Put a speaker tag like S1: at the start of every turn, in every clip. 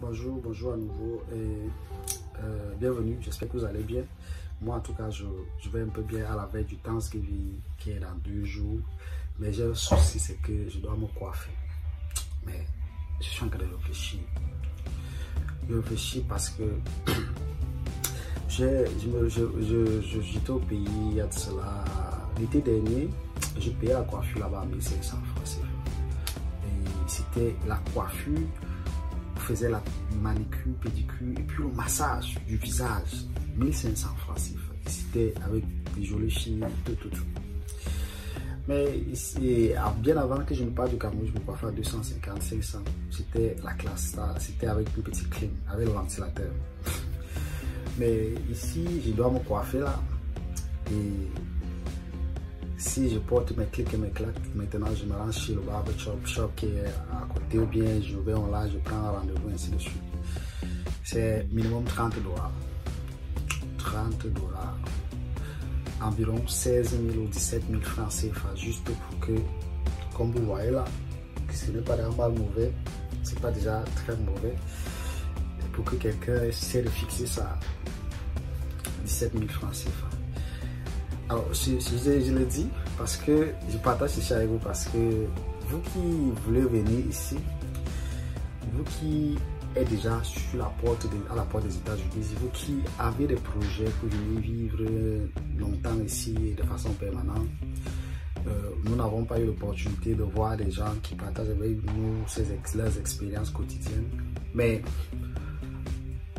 S1: Bonjour, bonjour à nouveau et bienvenue, j'espère que vous allez bien. Moi en tout cas, je vais un peu bien à la veille du Thanksgiving qui est dans 2 jours. Mais j'ai un souci, c'est que je dois me coiffer. Mais je suis en train de réfléchir. Je réfléchis parce que j'étais au pays il y a de cela. L'été dernier, je payais la coiffure là-bas à 1500 francs CFA. Et c'était la coiffure. On faisait la manicure, pédicure et puis le massage du visage, 1500 francs CFA. C'était avec des jolies filles, tout. Mais ici, bien avant que je ne parte du Cameroun, je me coiffais à 250, 500. C'était la classe, c'était avec une petite clim, avec le ventilateur. Mais ici, je dois me coiffer là. Et si je porte mes clics et mes claques, maintenant je me rends chez le barber shop qui est à côté, ou bien je vais en là, je prends un rendez-vous, ainsi de suite. C'est minimum 30 $. 30 $. Environ 16 000 ou 17 000 francs CFA, juste pour que, comme vous voyez là, que ce n'est pas vraiment mauvais, c'est pas déjà très mauvais, et pour que quelqu'un essaie de fixer ça, 17 000 francs CFA. Alors, je le dis parce que je partage ceci avec vous, parce que vous qui voulez venir ici, vous qui êtes déjà sur la porte à la porte des États-Unis, vous qui avez des projets pour venir vivre longtemps ici de façon permanente, nous n'avons pas eu l'opportunité de voir des gens qui partagent avec nous leurs expériences quotidiennes. Mais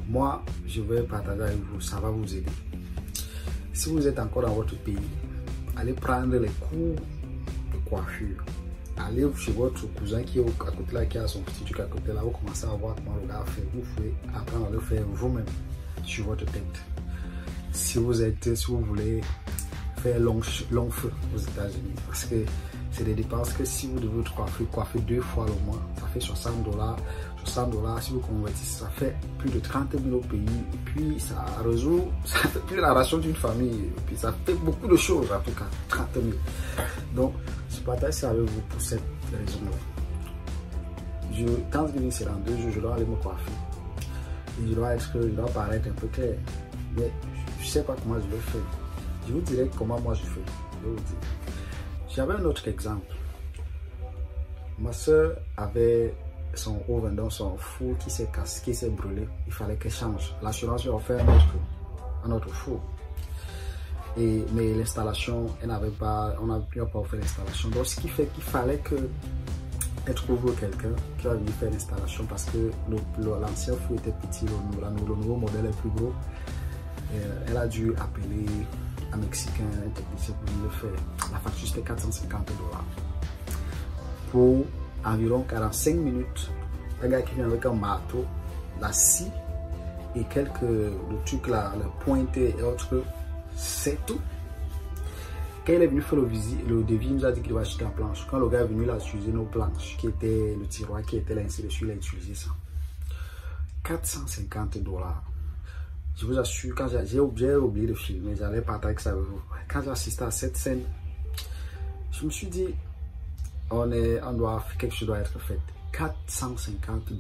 S1: moi, je vais partager avec vous, ça va vous aider. Si vous êtes encore dans votre pays, allez prendre les cours de coiffure. Allez chez votre cousin qui est à côté là, qui a son petit truc à côté là, vous commencez à voir comment le gars fait. Vous pouvez apprendre à le faire vous-même sur votre tête. Si vous voulez faire long feu aux États-Unis, parce que c'est des dépenses que si vous devez coiffer 2 fois le mois, ça fait 60 $. 60 $, si vous convertissez, ça fait plus de 30 000 au pays. Et puis ça résout, ça fait plus la ration d'une famille. Et puis ça fait beaucoup de choses en tout cas, 30 000. Donc je partage ça avec vous pour cette raison-là. Quand c'est dans 2 jours, je dois aller me coiffer. Et je dois paraître un peu clair. Mais je ne sais pas comment je vais faire. Je vous dirai comment moi je fais. Je vais vous dire. J'avais un autre exemple. Ma soeur avait son oven, donc son four qui s'est cassé, qui s'est brûlé. Il fallait qu'elle change. L'assurance lui a offert un autre four. Mais l'installation, on n'a pas offert l'installation. Donc ce qui fait qu'il fallait qu'elle trouve quelqu'un qui va venir faire l'installation, parce que l'ancien four était petit, le nouveau modèle est plus gros. Et elle a dû appeler un Mexicain, un technicien pour le faire. La facture c'était 450 $. Pour environ 45 minutes, un gars qui vient avec un marteau, la scie et le truc là, le pointé et autres, c'est tout. Quand il est venu faire le devis, il nous a dit qu'il va acheter la planche. Quand le gars est venu, il a utilisé nos planches, qui était le tiroir qui était là, ainsi de suite, il a utilisé ça. 450 $. Je vous assure, quand j'ai oublié de filmer, j'allais partager avec ça avec vous. Quand j'ai assisté à cette scène, je me suis dit, quelque chose doit être fait. 450 $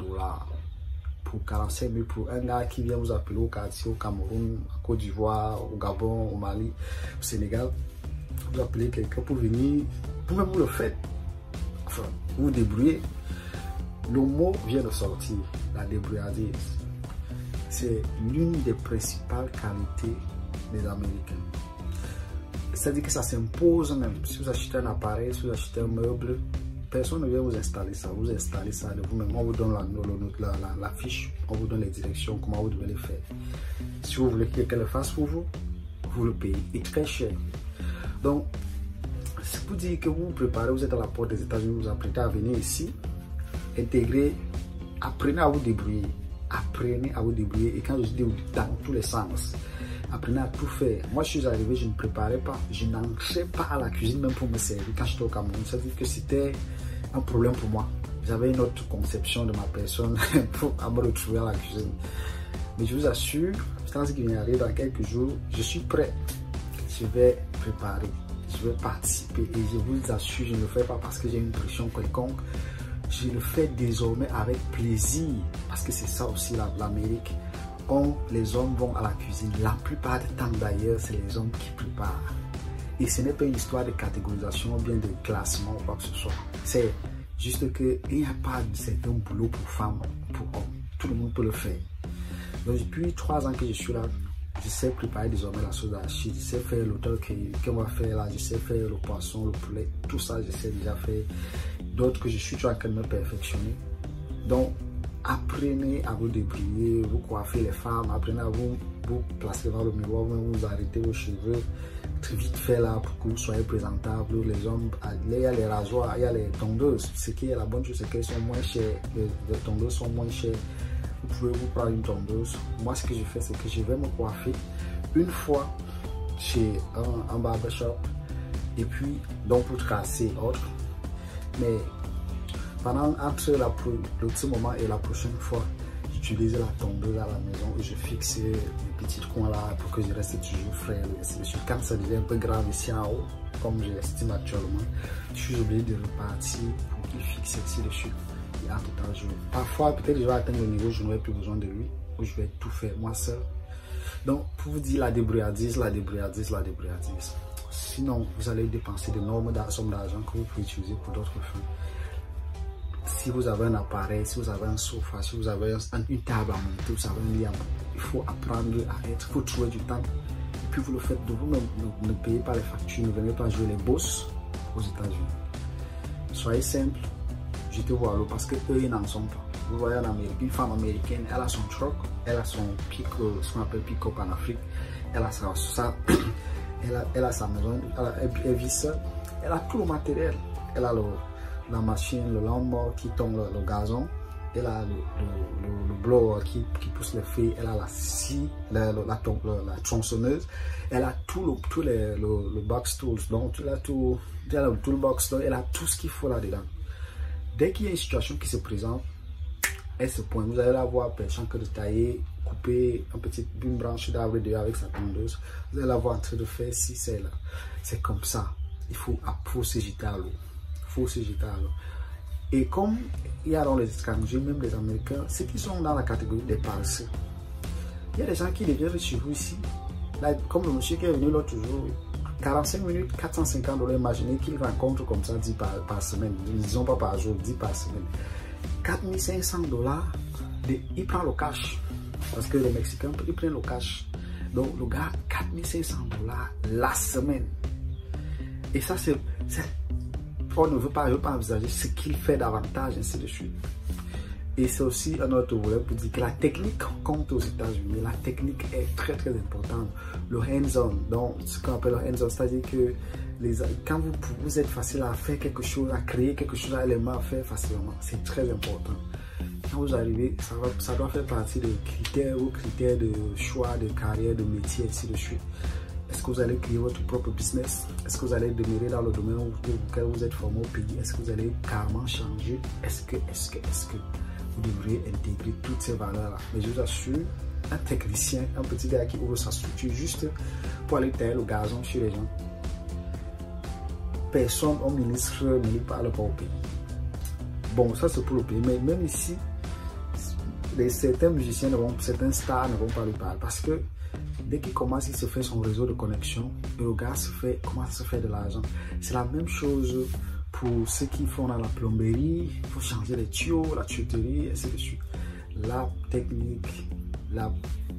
S1: pour 45 000 pour un gars qui vient vous appeler au quartier, au Cameroun, à Côte d'Ivoire, au Gabon, au Mali, au Sénégal. Vous appelez quelqu'un pour venir, vous-même vous le faites. Enfin, vous vous débrouillez. Le mot vient de sortir, la débrouillardise. C'est l'une des principales qualités des Américains. C'est-à-dire que ça s'impose même. Si vous achetez un appareil, si vous achetez un meuble, personne ne vient vous installer ça. Vous installez ça de vous-même. On vous donne la fiche, on vous donne les directions, comment vous devez les faire. Si vous voulez que quelqu'un le fasse pour vous, vous le payez. Et très cher. Donc, c'est pour dire que vous vous préparez, vous êtes à la porte des États-Unis, vous vous apprêtez à venir ici, intégrer, apprenez à vous débrouiller. Apprenez à vous débrouiller, et quand je dis dans tous les sens, apprenez à tout faire. Moi je suis arrivé, je ne préparais pas, je n'entrais pas à la cuisine même pour me servir quand j'étais au Cameroun. Ça veut dire que c'était un problème pour moi. J'avais une autre conception de ma personne pour me retrouver à la cuisine. Mais je vous assure, quand ce qui vient arriver dans quelques jours, je suis prêt. Je vais préparer, je vais participer, et je vous assure, je ne le fais pas parce que j'ai une pression quelconque. je le fais désormais avec plaisir, parce que c'est ça aussi l'Amérique. Quand les hommes vont à la cuisine, la plupart du temps d'ailleurs, c'est les hommes qui préparent. Et ce n'est pas une histoire de catégorisation ou bien de classement ou quoi que ce soit. C'est juste qu'il n'y a pas de certain boulot pour femmes, pour hommes. Tout le monde peut le faire. Donc depuis 3 ans que je suis là, je sais préparer désormais la sauce d'arachide, je sais faire l'hôtel qu'on va faire là, je sais faire le poisson, le poulet, tout ça je sais déjà faire. D'autres que je suis toujours en train de me perfectionner. Donc apprenez à vous débrouiller, vous coiffer les femmes, apprenez à vous placer devant le miroir, vous arrêtez vos cheveux très vite fait là pour que vous soyez présentable. Les hommes, il y a les rasoirs, il y a les tondeuses. Ce qui est la bonne chose, c'est qu'elles sont moins chères. Les tondeuses sont moins chères. Vous pouvez vous prendre une tondeuse. Moi, ce que je fais, c'est que je vais me coiffer une fois chez un barbershop et puis donc pour tracer autre. Mais entre le petit moment et la prochaine fois, j'utilisais la tondeuse à la maison où je fixais les petits coins là pour que je reste toujours frais. Quand ça devient un peu grave ici en haut, comme je l'estime actuellement, je suis obligé de repartir pour qu'il fixe ici dessus. Et en tout temps, parfois, peut-être je vais atteindre le niveau où je n'aurai plus besoin de lui, où je vais tout faire moi seul. Donc, pour vous dire la débrouillardise. Sinon, vous allez dépenser d'énormes sommes d'argent que vous pouvez utiliser pour d'autres fins. Si vous avez un appareil, si vous avez un sofa, si vous avez une table à monter, vous avez un lit à monter, il faut apprendre à être, il faut trouver du temps. Et puis vous le faites de vous-même, ne payez pas les factures, ne venez pas jouer les boss aux États-Unis. Soyez simple, jetez-vous à l'eau parce qu'eux, ils n'en sont pas. Vous voyez en Amérique, une femme américaine, elle a son truck, elle a son ce qu'on appelle pick-up en Afrique, elle a elle a sa maison, elle vit seule, elle a tout le matériel, elle a la machine, le lawnmower qui tombe le gazon, elle a le blower qui pousse les feuilles, elle a la scie, la tronçonneuse, elle a tout le box tools, donc elle a tout le toolbox, elle a tout ce qu'il faut là-dedans. Dès qu'il y a une situation qui se présente, elle se pointe, vous allez la voir personne que de tailler, couper une branche d'arbre avec sa tondeuse, vous allez la voir en train de faire ci, c'est là. C'est comme ça, il faut se jeter à l'eau. Et comme il y a dans les étrangers, même les Américains, ceux qui sont dans la catégorie des paresseux, il y a des gens qui deviennent chez vous ici. Là, comme le monsieur qui est venu l'autre jour, 45 minutes, 450 $, imaginez qu'il rencontre comme ça 10 par semaine, disons pas par jour, 10 par semaine. 4500 $, il prend le cash, parce que les Mexicains, ils prennent le cash. Donc le gars, 4500 $ la semaine. Et ça, c'est... On ne veut pas envisager ce qu'il fait davantage, ainsi de suite. Et c'est aussi un autre volet pour dire que la technique compte aux États-Unis. La technique est très très importante. Le hands-on, donc ce qu'on appelle le hands-on, c'est-à-dire que quand vous êtes facile à faire quelque chose, à créer quelque chose, à les mains à faire facilement, c'est très important. Quand vous arrivez, ça doit faire partie des critères de choix, de carrière, de métier, ainsi de suite. Est-ce que vous allez créer votre propre business? Est-ce que vous allez demeurer dans le domaine auquel vous êtes formé au pays? Est-ce que vous allez carrément changer? Est-ce que vous devriez intégrer toutes ces valeurs-là? Mais je vous assure, un technicien, un petit gars qui ouvre sa structure juste pour aller tailler le gazon chez les gens, personne au ministre ne lui parle pas au pays. Bon, ça c'est pour le pays, mais même ici, certains musiciens, certains stars ne vont pas lui parler parce que dès qu'il commence, il se fait son réseau de connexion et le gars commence à se faire de l'argent. C'est la même chose pour ceux qui font dans la plomberie, il faut changer les tuyaux, la tuyauterie, ainsi de suite. La technique, la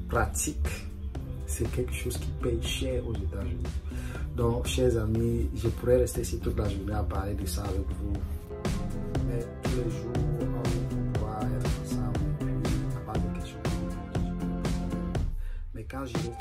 S1: pratique, c'est quelque chose qui paye cher aux États-Unis. Donc, chers amis, je pourrais rester ici toute la journée à parler de ça avec vous. Mais tous les jours, on pourra être ensemble et puis à part des questions. Mais quand j'y vais